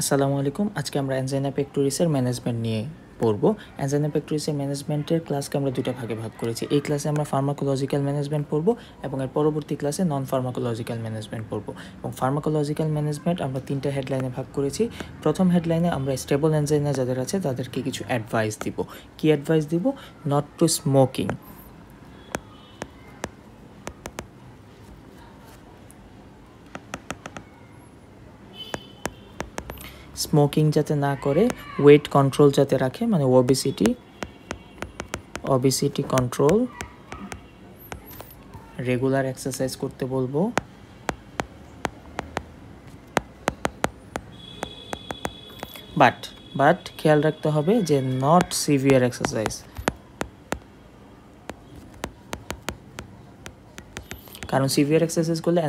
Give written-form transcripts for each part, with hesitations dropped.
আসসালামু আলাইকুম। আজকে আমরা অ্যানজাইনা পেক্টোরিসের ম্যানেজমেন্ট নিয়ে পড়বো। অ্যানজাইনা পেক্টোরিসের ম্যানেজমেন্টের ক্লাসকে আমরা দুটো ভাগে ভাগ করেছি। এই ক্লাসে আমরা ফার্মাকোলজিক্যাল ম্যানেজমেন্ট পড়বো এবং এর পরবর্তী ক্লাসে নন ফার্মাকোলজিক্যাল ম্যানেজমেন্ট পড়বো। এবং ফার্মাকোলজিক্যাল ম্যানেজমেন্ট আমরা তিনটা হেডলাইনে ভাগ করেছি। প্রথম হেডলাইনে আমরা স্টেবল অ্যানজাইনা যাদের আছে তাদেরকে কিছু অ্যাডভাইস দিব। কি অ্যাডভাইস দিব? নট টু স্মোকিং, স্মোকিং যাতে না করে, ওয়েট কন্ট্রোল যাতে রাখে, মানে ওবেসিটি কন্ট্রোল, রেগুলার এক্সারসাইজ করতে বলবো, বাট খেয়াল রাখতে হবে যে নট সিভিয়ার এক্সারসাইজ, কারণ সিভিয়ার এক্সারসাইজ করলে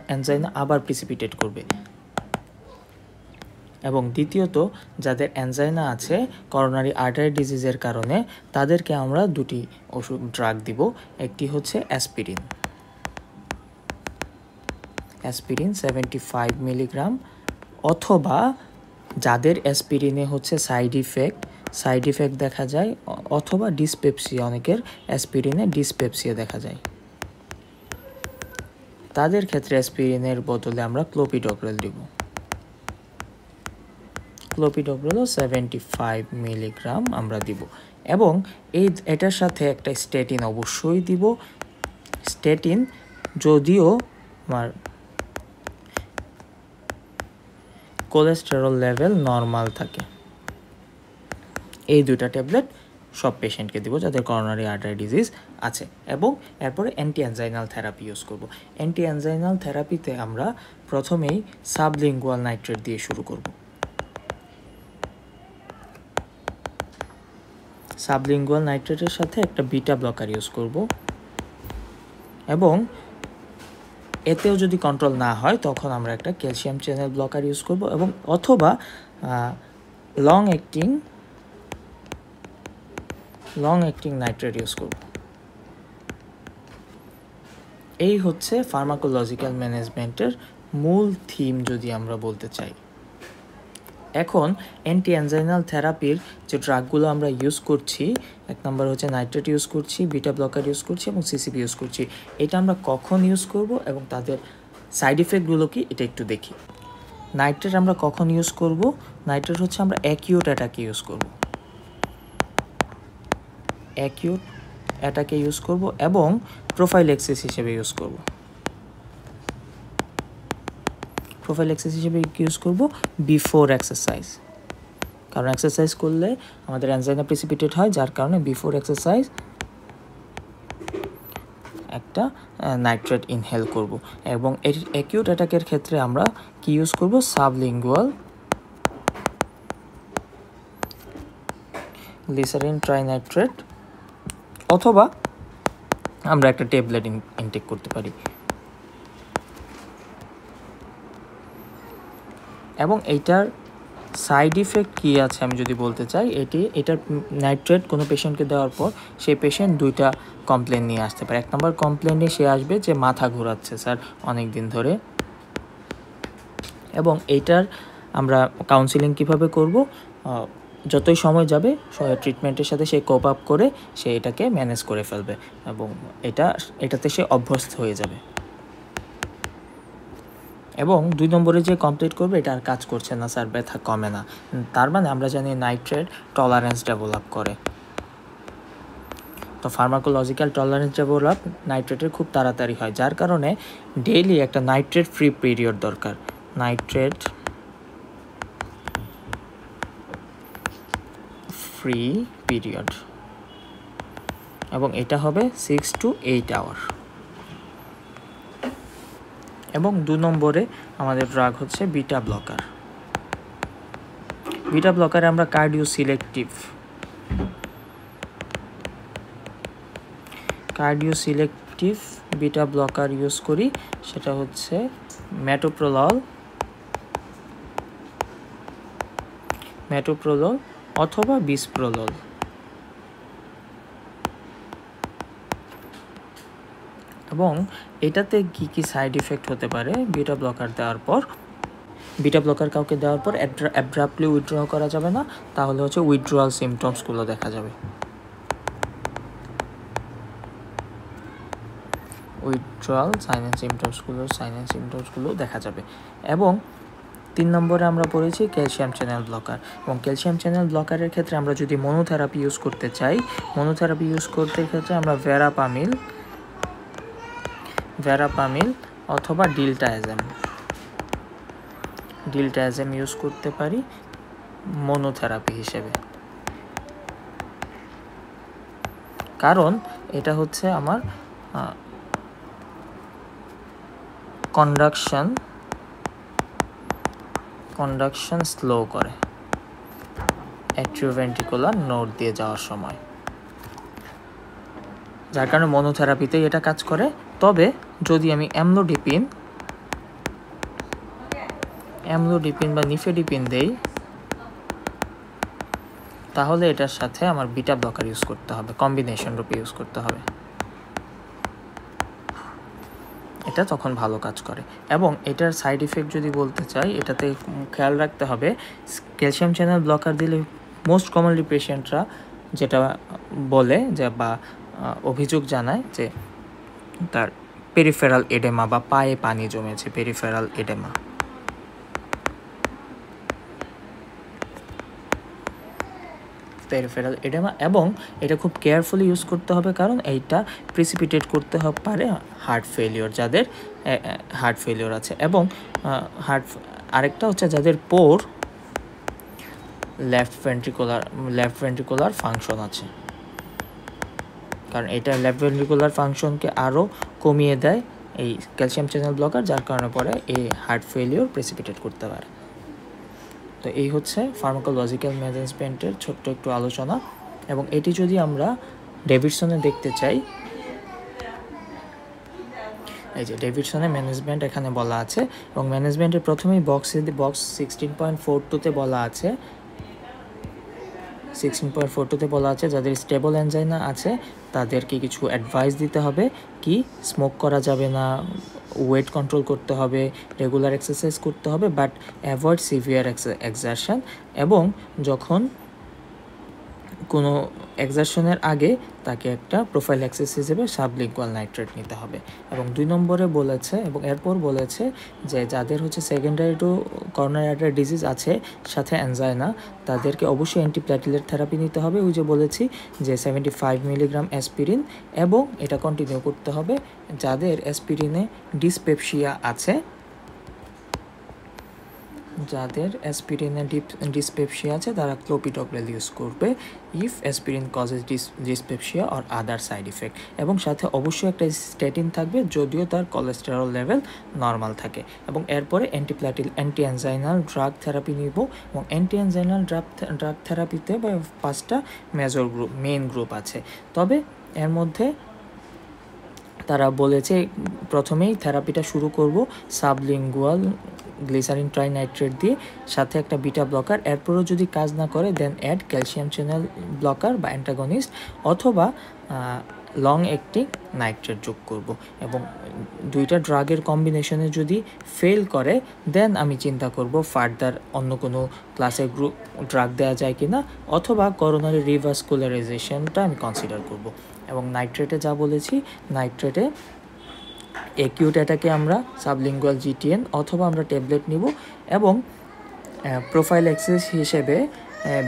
অ্যানজাইনা আবার প্রিসিপিটেট করবে। এবং দ্বিতীয়ত, যাদের অ্যানজাইনা আছে করোনারি আর্টারি ডিজিজের কারণে, তাদেরকে আমরা দুটি ড্রাগ দিব। একটি হচ্ছে অ্যাসপিরিন 75 মিলিগ্রাম, অথবা যাদের অ্যাসপিরিনে হচ্ছে সাইড ইফেক্ট দেখা যায়, অথবা ডিসপেপসিয়া, অনেকের অ্যাসপিরিনে ডিসপেপসিয়া দেখা যায়, তাদের ক্ষেত্রে অ্যাসপিরিনের বদলে আমরা ক্লোপিডোগ্রেল দিব। ক্লোপিডোগ্রেল 75 মিলিগ্রাম আমরা দিব। এবং এটার সাথে একটা স্ট্যাটিন অবশ্যই দিব। স্ট্যাটিন যদিও আমার কোলেস্টেরল লেভেল নর্মাল থাকে। এই দুইটা ট্যাবলেট সব পেশেন্টকে দিব যাদের করোনারি আর্টারি ডিজিজ আছে। এবং এরপরে অ্যান্টি অ্যানজাইনাল থেরাপি ইউজ করব। অ্যান্টি অ্যানজাইনাল থেরাপিতে আমরা প্রথমেই সাবলিঙ্গুয়াল নাইট্রেট দিয়ে শুরু করব। সাবলিঙ্গুয়াল নাইট্রেটের সাথে একটা বিটা ব্লকার ইউজ করব। এবং এতেও যদি কন্ট্রোল না হয় তখন আমরা একটা ক্যালসিয়াম চ্যানেল ব্লকার ইউজ করব, এবং অথবা লং অ্যাক্টিং নাইট্রেট ইউজ করব। এই হচ্ছে ফার্মাকোলজিক্যাল ম্যানেজমেন্টের মূল থিম যদি আমরা বলতে চাই। এখন অ্যান্টি অ্যানজাইনাল থেরাপির যে ড্রাগগুলো আমরা ইউজ করছি, এক নম্বর হচ্ছে নাইট্রেট ইউজ করছি, বিটা ব্লকার ইউজ করছি এবং সিসিপি ইউজ করছি। এটা আমরা কখন ইউজ করব এবং তাদের সাইড ইফেক্টগুলো কি, এটা একটু দেখি। নাইট্রেট আমরা কখন ইউজ করব? নাইট্রেট হচ্ছে আমরা অ্যাকিউট অ্যাটাকে ইউজ করব, এবং প্রোফাইল্যাক্সিস হিসেবে ইউজ করব। বিফোর এক্সারসাইজ, কারণ এক্সারসাইজ করলে আমাদের অ্যানজাইনা প্রিসিপিটেট হয়, যার কারণে বিফোর এক্সারসাইজ একটা নাইট্রেট ইনহেল করব। এবং অ্যাকিউট অ্যাটাকের ক্ষেত্রে আমরা কি ইউজ করব? সাবলিঙ্গুয়াল গ্লিসারিন ট্রাইনাইট্রেট, অথবা আমরা একটা ট্যাবলেট ইনটেক করতে পারি। এবং এইটার সাইড ইফেক্ট কী আছে আমি যদি বলতে চাই, এটার নাইট্রেট কোনো পেশেন্টকে দেওয়ার পর সেই পেশেন্ট দুইটা কমপ্লেন নিয়ে আসতে পারে। এক নম্বর কমপ্লেনে সে আসবে যে মাথা ঘোরাচ্ছে স্যার অনেক দিন ধরে। এবং এইটার আমরা কাউন্সিলিং কিভাবে করব? যতই সময় যাবে ট্রিটমেন্টের সাথে সে কোপ আপ করে সে এটাকে ম্যানেজ করে ফেলবে এবং এটাতে সে অভ্যস্ত হয়ে যাবে। এবং 2 নম্বরে যে কমপ্লিট করবে এটা আর কাজ করছে না স্যার, ব্যথা কমে না, তার মানে আমরা জানি নাইট্রেট টলারেন্স ডেভেলপ করে। তো ফার্মাকোলজিক্যাল টলারেন্স ডেভেলপ নাইট্রেটের খুব তাড়াতাড়ি হয়, যার কারণে ডেইলি একটা নাইট্রেট ফ্রি পিরিয়ড দরকার। নাইট্রেট ফ্রি পিরিয়ড, এবং এটা হবে 6 to 8 আওয়ার। এবং 2 নম্বরে আমাদের ড্রাগ হচ্ছে বিটা ব্লকার। বিটা ব্লকারে আমরা cardio selective beta blocker use করি, সেটা হচ্ছে মেটোপ্রোলল অথবা বিসপ্রোলল। এবং এটাতে কি সাইড ইফেক্ট হতে পারে বিটা ব্লকার দেওয়ার পর? বিটা ব্লকার কাউকে দেওয়ার পর অ্যাব্রাপ্টলি উইথড্র করা যাবে না, তাহলে হচ্ছে উইথড্রয়াল সিমটমসগুলো দেখা যাবে, উইথড্রয়াল সাইন অ্যান্ড সিমটমসগুলো দেখা যাবে। এবং 3 নম্বরে আমরা পড়েছি ক্যালসিয়াম চ্যানেল ব্লকার। এবং ক্যালসিয়াম চ্যানেল ব্লকারের ক্ষেত্রে আমরা যদি মনোথেরাপি ইউজ করতে চাই, মনোথেরাপি ইউজ করতে ক্ষেত্রে আমরা ভেরাপামিল অথবা ডিলটায়াজেম ইউজ করতে পারি মনোথেরাপি হিসেবে, কারণ এটা হচ্ছে আমার কন্ডাকশন স্লো করে অ্যাট্রিওভেন্ট্রিকুলার নোড দিয়ে যাওয়ার সময়, যার কারণে মনোথেরাপিতেই এটা কাজ করে। তবে যদি আমি অ্যামলোডিপিন বা নিফেডিপিন দেই, তাহলে এটার সাথে আমার বিটা ব্লকার ইউজ করতে হবে, কম্বিনেশন রূপে ইউজ করতে হবে, এটা তখন ভালো কাজ করে। এবং এটার সাইড ইফেক্ট যদি বলতে চাই, এটাতে খেয়াল রাখতে হবে, ক্যালসিয়াম চ্যানেল ব্লকার দিলে মোস্ট কমনলি পেশেন্টরা যেটা বলে যে বা অভিযোগ জানায় যে তার পেরিফেরাল এডেমা বা পায়ে পানি জমেছে, পেরিফেরাল এডেমা। এবং এটা খুব কেয়ারফুলি ইউজ করতে হবে, কারণ এইটা প্রিসিপিটেট করতে পারে হার্ট ফেলিওর, যাদের হার্ট ফেলিওর আছে। এবং আরেকটা হচ্ছে যাদের পোর লেফট ভেন্ট্রিকুলার ফাংশন আছে, কারণ এটা লেফট ভেন্ট্রিকুলার ফাংশনকে আরও কমিয়ে দেয় এই ক্যালসিয়াম চ্যানেল ব্লকার, যার কারণে পরে এই হার্ট ফেলিওর প্রেসিপিটেট করতে পারে। তো এই হচ্ছে ফার্মাকোলজিক্যাল ম্যানেজমেন্টের ছোট্ট একটু আলোচনা। এবং এটি যদি আমরা ডেভিডসনে দেখতে চাই, এই যে ডেভিডসনে ম্যানেজমেন্ট এখানে বলা আছে, এবং ম্যানেজমেন্টের প্রথমেই বক্স 16.42-তে বলা আছে, 16.42-তে বলা আছে যাদের স্টেবল অ্যানজাইনা আছে তাদেরকে কিছু অ্যাডভাইস দিতে হবে, কি স্মোক করা যাবে না, ওয়েট কন্ট্রোল করতে হবে, রেগুলার এক্সারসাইজ করতে হবে, বাট অ্যাভয়েড সিভিয়ার এক্সারশন, এবং যখন কোনো এক্সারশনের আগে তাকে একটা প্রোফাইল্যাক্সিস হিসেবে সাবলিঙ্গুয়াল নাইট্রেট নিতে হবে। এবং 2 নম্বরে বলেছে, এবং এরপর বলেছে যে যাদের হচ্ছে secondary to coronary artery disease আছে সাথে অ্যানজাইনা, তাদেরকে অবশ্যই অ্যান্টিপ্ল্যাটিলেট থেরাপি নিতে হবে। ওই যে বলেছি যে 75 মিলিগ্রাম অ্যাসপিরিন, এবং এটা কন্টিনিউ করতে হবে। যাদের অ্যাসপিরিনে ডিসপেপসিয়া আছে, তারা ক্লোপিডোগ্রেল ইউজ করবে if aspirin causes dyspepsia or other side effect. এবং সাথে অবশ্যই একটা স্ট্যাটিন থাকবে যদিও তার কোলেস্টেরল লেভেল নর্মাল থাকে। এবং এরপরে অ্যান্টি অ্যানজাইনাল ড্রাগ থেরাপি নিব, এবং অ্যান্টি অ্যানজাইনাল ড্রাগ থেরাপিতে 5টা মেইন গ্রুপ আছে। তবে এর মধ্যে তারা বলেছে প্রথমেই থেরাপিটা শুরু করব সাবলিঙ্গুয়াল গ্লিসারিন ট্রাইনাইট্রেট দিয়ে, সাথে একটা বিটা ব্লকার। এরপরও যদি কাজ না করে দেন অ্যাড ক্যালসিয়াম চ্যানেল ব্লকার বা অ্যান্টাগনিস্ট, অথবা লং অ্যাক্টিং নাইট্রেট যোগ করব। এবং 2টা ড্রাগের কম্বিনেশনে যদি ফেল করে দেন আমি চিন্তা করব ফার্দার অন্য কোনো ক্লাসের ড্রাগ দেওয়া যায় কিনা, অথবা করোনারি রিভাস্কুলারাইজেশনটা আমি কনসিডার করব। এবং নাইট্রেটে যা বলেছি, নাইট্রেটে অ্যাকিউট অ্যাটাকে আমরা সাবলিঙ্গুয়াল জিটিএন অথবা আমরা ট্যাবলেট নিব। এবং প্রোফাইল্যাক্সিস হিসেবে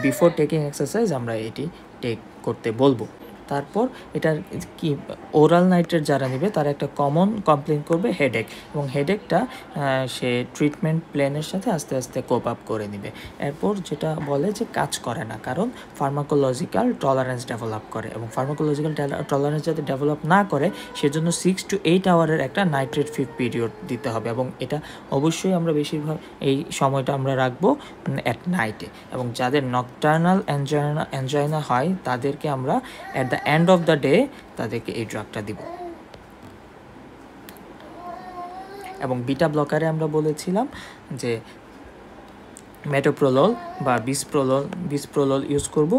বিফোর টেকিং এক্সারসাইজ আমরা এটি টেক করতে বলবো। তারপর এটার কি ওরাল নাইট্রেট যারা নেবে তারা একটা কমন কমপ্লেন করবে হেডেক, এবং হেডেকটা সে ট্রিটমেন্ট প্ল্যানের সাথে আস্তে আস্তে কোপ আপ করে নেবে। এরপর যেটা বলে যে কাজ করে না, কারণ ফার্মাকোলজিক্যাল টলারেন্স ডেভেলপ করে, এবং ফার্মাকোলজিক্যাল টলারেন্স যাতে ডেভেলপ না করে সেজন্য 6 to 8 আওয়ারের একটা নাইট্রেট ফ্রি পিরিয়ড দিতে হবে। এবং এটা অবশ্যই আমরা বেশিরভাগ এই সময়টা আমরা রাখবো অ্যাট নাইটে। এবং যাদের নকটার্নাল অ্যানজাইনা হয় তাদেরকে আমরা at the end of the day তাদেরকে এই ড্রাগটা দিব। এবং বিটা ব্লকারে আমরা বলেছিলাম যে মেটোপ্রোলোল বা বিসপ্রোলোল ইউজ করব।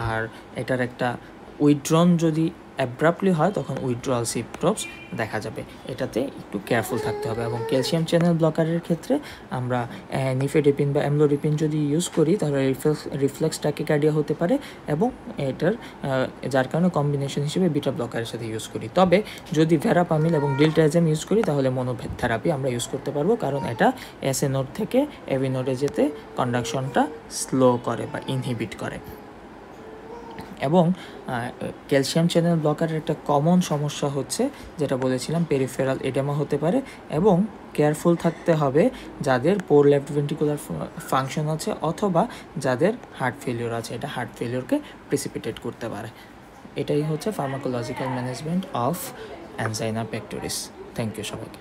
আর এটার একটা উইথড্রন যদি অ্যাব্রাপ্টলি হয় তখন উইথড্রয়াল সিমটমস দেখা যাবে। এটাতে একটু কেয়ারফুল থাকতে হবে। এবং ক্যালসিয়াম চ্যানেল ব্লকারের ক্ষেত্রে আমরা নিফেডেপিন বা অ্যামলোডিপিন যদি ইউজ করি তাহলে রিফ্লেক্স ট্যাকিকার্ডিয়া হতে পারে, এবং এটার যার কারণে কম্বিনেশন হিসেবে বিটা ব্লকারের সাথে ইউজ করি। তবে যদি ভেরাপামিল এবং ডিলটাইজেম ইউজ করি তাহলে মনোথেরাপি আমরা ইউজ করতে পারবো, কারণ এটা এসএ নোড থেকে এভি নোডে যেতে কন্ডাকশনটা স্লো করে বা ইনহিবিট করে। এবং ক্যালসিয়াম চ্যানেল ব্লকারের একটা কমন সমস্যা হচ্ছে, যেটা বলেছিলাম, পেরিফেরাল এডেমা হতে পারে। এবং কেয়ারফুল থাকতে হবে যাদের পোর লেফট ভেন্ট্রিকুলার ফাংশন আছে অথবা যাদের হার্ট ফেলিওর আছে, এটা হার্ট ফেলিওরকে প্রেসিপিটেট করতে পারে। এটাই হচ্ছে pharmacological management of angina pectoris. Thank you সবাইকে।